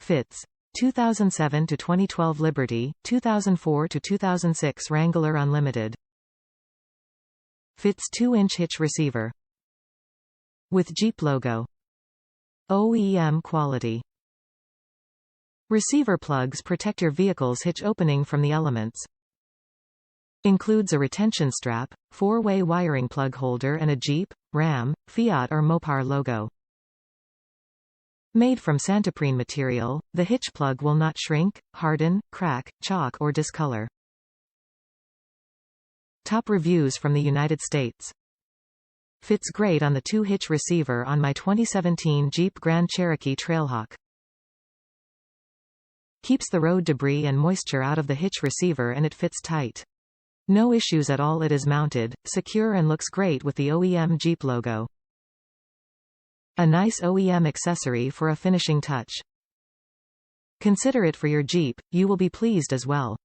Fits. 2007 to 2012 Liberty, 2004 to 2006 Wrangler Unlimited. Fits 2-inch hitch receiver. With Jeep logo. OEM quality. Receiver plugs protect your vehicle's hitch opening from the elements. Includes a retention strap, 4-way wiring plug holder and a Jeep, Ram, Fiat or Mopar logo. Made from santoprene material, the hitch plug will not shrink, harden, crack, chalk or discolor. Top reviews from the United States. Fits great on the 2-hitch receiver on my 2017 Jeep Grand Cherokee Trailhawk. Keeps the road debris and moisture out of the hitch receiver and it fits tight. No issues at all. It is mounted, secure and looks great with the OEM Jeep logo. A nice OEM accessory for a finishing touch. Consider it for your Jeep, you will be pleased as well.